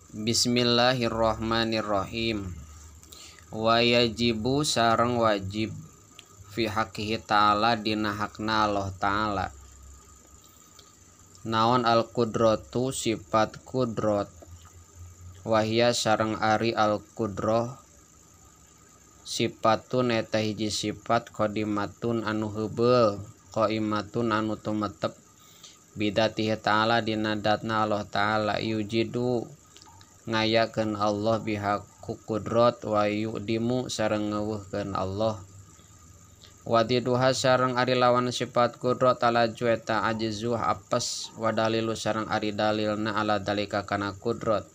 Bismillahirrahmanirrahim. Wa yajibu sareng wajib fi haqqihi ta'ala dina hakna Allah ta'ala. Naon al qudratu sifat kudrot. Wahia sareng ari al qudroh sifatun eta hiji sifat qadimatun anu heubeul qaimatun anu tumetep bidatihi ta'ala dina datna Allah ta'ala yujidu ngayakeun Allah biha ku kudrot wa yudimu sareng ngeuweuhkeun Allah wadiduha sareng ari lawan sifat kudrot ala jueta ajzu apes wa dalilu sareng ari dalilna ala dalika kana kudrot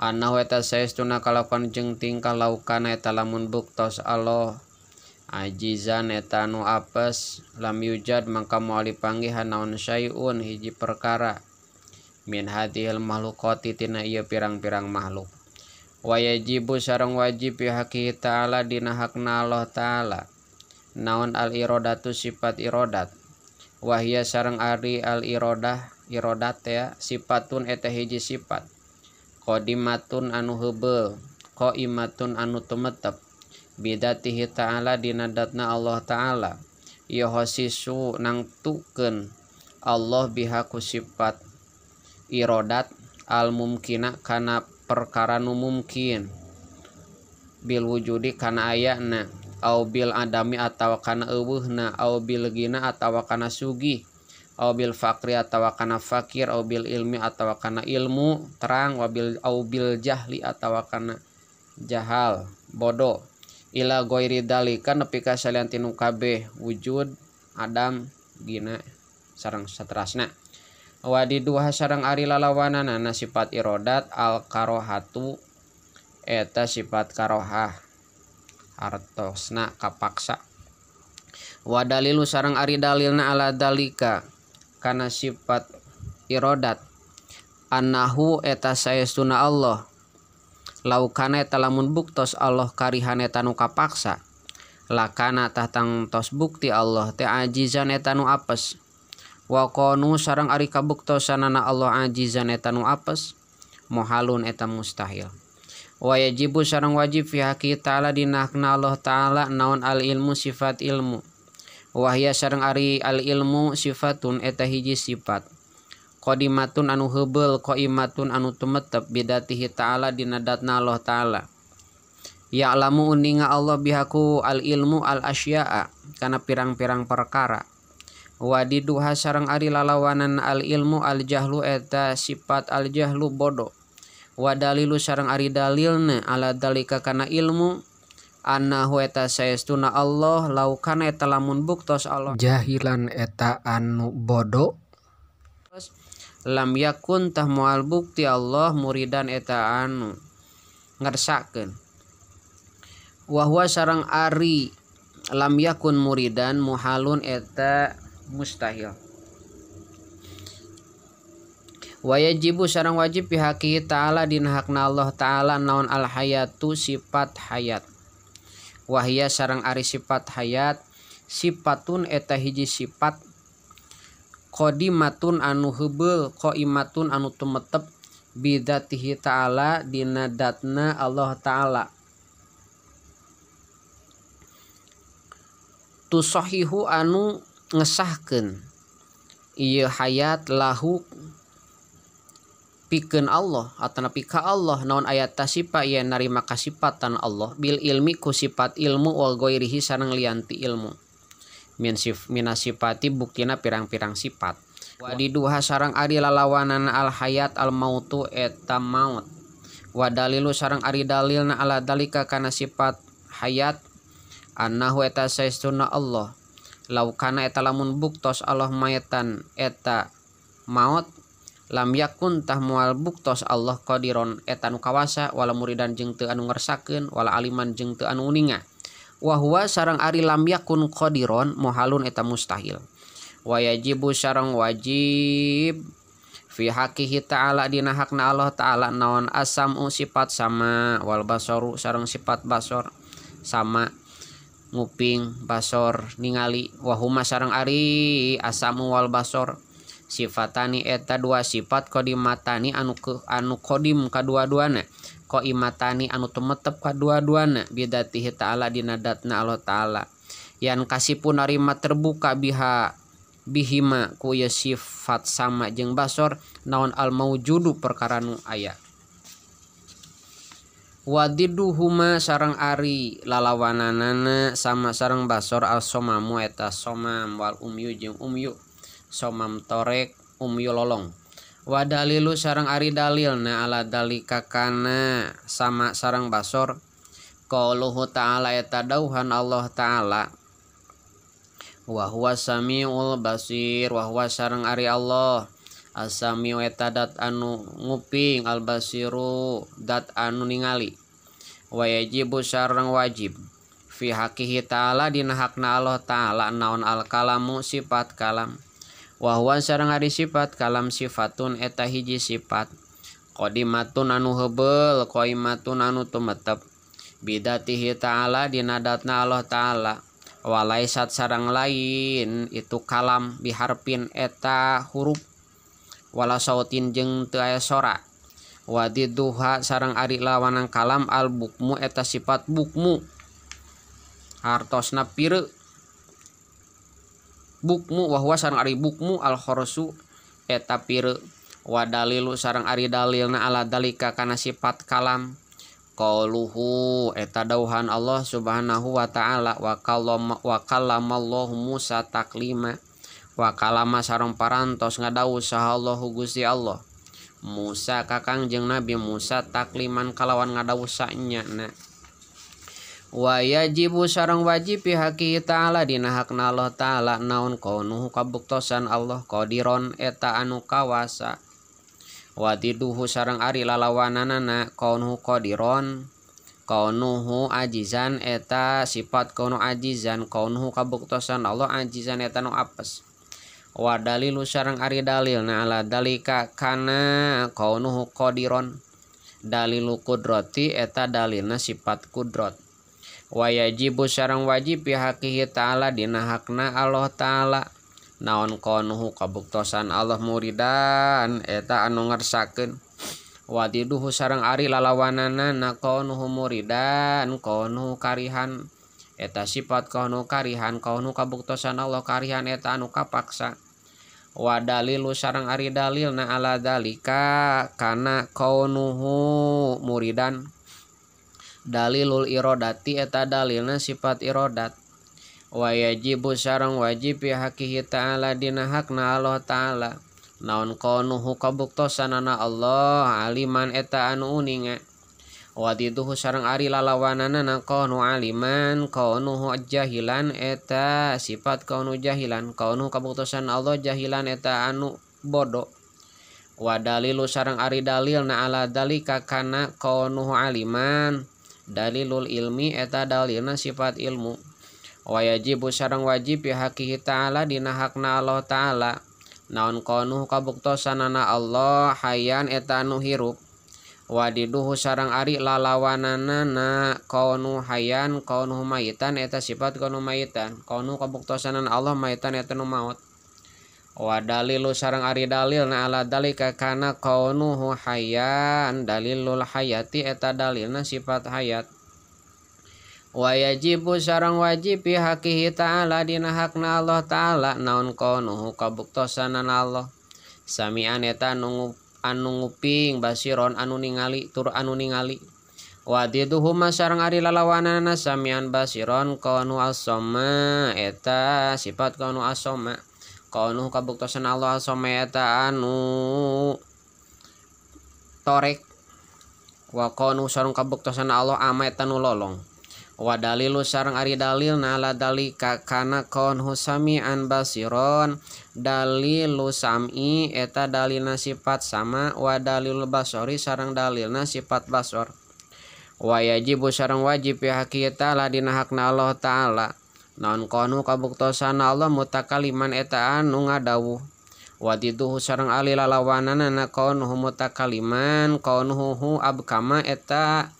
annahu eta saestuna kalakuan jeung tingkah laukana eta lamun buktos Allah ajizan eta anu apes lam yujad mangka moal dipanggihan naon syai'un hiji perkara min hadhil makhluqati tina ieu pirang-pirang makhluk wa yajibu sareng wajib fi haqqihi ta'ala dina hakna Allah ta'ala naon al iradatu sifat iradat wa hiya sareng ari al iradat ya sifatun eta hiji sifat qadimatun anu heubeul qaimatun anu tumetep bidatihi ta'ala dina datna Allah ta'ala yahsisu nangtukeun Allah biha ku sifat iradat al mumkina kana perkara nu mungkin bil wujudi kana ayana au bil adami atawa kana eueuhna au bil gina atawa kana sugih au bil faqri atawa kana fakir au bil ilmi atawa kana ilmu terang wabil au bil jahli atawa kana jahal bodoh ila ghairi dalika nepi ka salian tinu kabeh wujud adam gina sareng saterasna wadiduha sareng ari lalawanana na sifat iradat al karohatu eta sifat karohah artosna kapaksa wa dalilu sareng ari dalilna ala dalika kana sifat iradat annahu eta saestuna Allah laukana eta lamun buktos Allah karihan eta nu kapaksa lakana tahtang tos bukti Allah te ajizan eta nu apes wa qanu sareng ari kabuktosanana Allah ajizan eta nu apes muhalun eta mustahil wa yajibu sareng wajib fi haqqi ta'ala dina hakna Allah ta'ala naon al ilmu sifat ilmu wa hiya sareng ari al ilmu sifatun eta hiji sifat qadimatun anu heubeul qaimatun anu tumetep bidatihi ta'ala dina datna Allah ta'ala ya'lamu uninga Allah bihaku al ilmu al asya'a kana pirang-pirang perkara wadiduha sareng ari lalawanan al ilmu al jahlu eta sifat al jahlu bodoh wa dalilu sareng ari dalilna ala dalika kana ilmu annahu eta saestuna Allah laukana eta lamun buktos Allah jahilan eta anu bodoh lam yakun tah moal bukti Allah muridan eta anu ngersakeun wa huwa sareng ari lam yakun muridan muhalun eta mustahil wa yajibu sareng wajib fi haqqihi ta'ala dina hakna Allah ta'ala naon al hayatu sifat hayat wa hiya sareng ari sifat hayat sifatun eta hiji sifat qadimatun anu heubeul qaimatun anu tumetep bidatihi ta'ala dina datna Allah ta'ala tusahihu anu ngesahkeun ieu hayat lahu pikeun Allah atana pika Allah naon ayat tasipa ieu narima kasifatan Allah bil ilmi ku sifat ilmu wal ghairihi sareng lianti ilmu min sifati buktina pirang-pirang sifat wadiduha sareng ari lalawanan al hayat al mautu eta maut wa dalilu sareng ari dalilna ala dalika kana sifat hayat annahu eta saestuna Allah laukana eta lamun buktos Allah mayatan eta maut lam yakun tah moal buktos Allah qadiron eta nu kawasa wala muridan jeung teu anu ngersakeun wala aliman jeung teu anu uninga wa huwa sareng ari lam yakun qadiron muhalun eta mustahil wa yajibu sareng wajib fi haqqihi ta'ala dina hakna Allah ta'ala naon asamu sifat sama wal basaru sareng sifat basor sama nguping basor ningali wahuma sareng ari asamu wal basor sifatani eta dua sifat qodimatani anu qadim kadua-duana qaimatani anu tumetep kadua-duana bidatihi ta'ala dina datna Allah ta'ala yan kasipun narima terbuka bihima ku ya sifat sama jeung basor naon al maujudu perkara nu aya wadiduhuma sareng ari lalawananana sama sareng basor al somamu eta somam wal umyu jeung umyu somam torek umyu lolong wa dalilu sareng ari dalilna ala dalika kana sama sareng basor qauluhu ta'ala eta dauhan Allah ta'ala wa huwa samiul basir wa huwa sareng ari Allah as-samiu eta dat anu nguping al basiru dat anu ningali wa yajibu sareng wajib fi haqihi ta'ala dina hakna Allah ta'ala naon al kalamu sifat kalam wa huwa sareng ari sifat kalam sifatun eta hiji sifat qodimatun anu heubeul qaimatun anu tumetep bidatihi ta'ala dina datna Allah ta'ala walaisat sareng lain itu kalam biharpin eta huruf wala sautin jeung teu aya sora wadiduha sareng ari lawanan kalam al bukmu eta sifat bukmu hartosna pireu bukmu wa huwa sareng ari bukmu al khorsu eta pireu wa dalilu sareng ari dalilna ala dalika kana sifat kalam qauluhu eta dauhan Allah subhanahu wa ta'ala wa kallamallahu Musa taklima wa kalama sareng parantos ngadawuh saha Allahu Gusti Allah Musa kakang jeung Nabi Musa takliman kalawan ngadawuh sanyana wa yajibu sareng wajib pihaki ta'ala dina hakna Allah ta'ala naon kaunuhu kabuktosan Allah qadiron eta anu kawasa wadiduhu sareng ari lalawananana kaunuhu qadiron kaunuhu ajizan eta sifat kaunu ajizan kaunuhu kabuktosan Allah ajizan eta nu apes wa dalilu sareng ari dalilna ala dalika kana kaunuhu qadiron dalilu qudrati eta dalilna sifat qudrat wa yajibu sareng wajib bihaqihi ta'ala dina hakna Allah ta'ala naon kaunuhu kabuktosan Allah muridan eta anu ngersakeun wadiduhu sareng ari lalawanana na kaunuhu muridan kaunuhu karihan eta sifat kaunuhu karihan kaunuhu kabuktosan Allah karihan eta anu kapaksa wa dalilu sareng ari dalilna ala dalika kana kaunuhu muridan dalilul irodati eta dalilna sifat irodat wa yajibu sareng wajib haqihi ta'ala dina hakna Allah ta'ala naon kaunuhu kabuktosanana Allah aliman eta anu uninga wadiduhu sareng ari lalawanana kaunu aliman kaunuhu jahilan eta sifat kaunu jahilan kaunuhu kabuktosan Allah jahilan eta anu bodoh wa dalilu sareng ari dalilna ala dalika kana kaunuhu aliman dalilul ilmi eta dalilna sifat ilmu wa yajibu sareng wajib haqihi ta'ala dina hakna Allah ta'ala naon kaunuhu kabuktosanana Allah hayyan eta anu hirup wadiduhu sareng ari lalawananana kaunu hayyan kaunuhu mayitan eta sifat kaunu mayitan kaunuhu kabuktosanana Allah mayitan eta nu maut wa dalilu sareng ari dalilna ala dalika kana kaunuhu hayyan dalilul hayati eta dalilna sifat hayat wa yajibu sareng wajib haqihi ta'ala dina hakna Allah ta'ala naon kaunuhu kabuktosanan Allah sami'an eta anu nguping basiron anu ningali tur anu ningali wadiduhuma sareng ari lalawanana sami'an basiron kaunu as-sama eta sifat kaunu as-sama kaunuhu kabuktosan Allah as-sama eta anu torek wa kaunu sareng kabuktosan Allah ama eta nu lolong wa dalilu sareng ari dalilna ala dalika kana kaunhu sami'an basiron dalilu sam'i eta dalilna sifat sama wa dalilul basori sareng dalilna sifat basor wa yajibu sareng wajib haqihi ta'ala dina hakna Allah ta'ala naon kaunhu kabuktosan Allah mutakaliman eta anu ngadawuh wadiduhu sareng ali lalawanana kaunhu mutakaliman kaunuhu abkama eta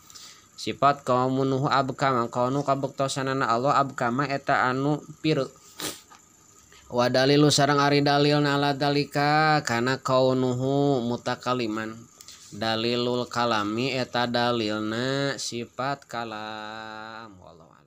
sifat kaunuhu abkama kaunuhu kabuktosanana Allah abkama eta anu pireu Wa dalilu sareng ari dalilna ala dalika kana kaunuhu mutakaliman. Dalilul kalami eta dalilna sifat kalam. Wallahu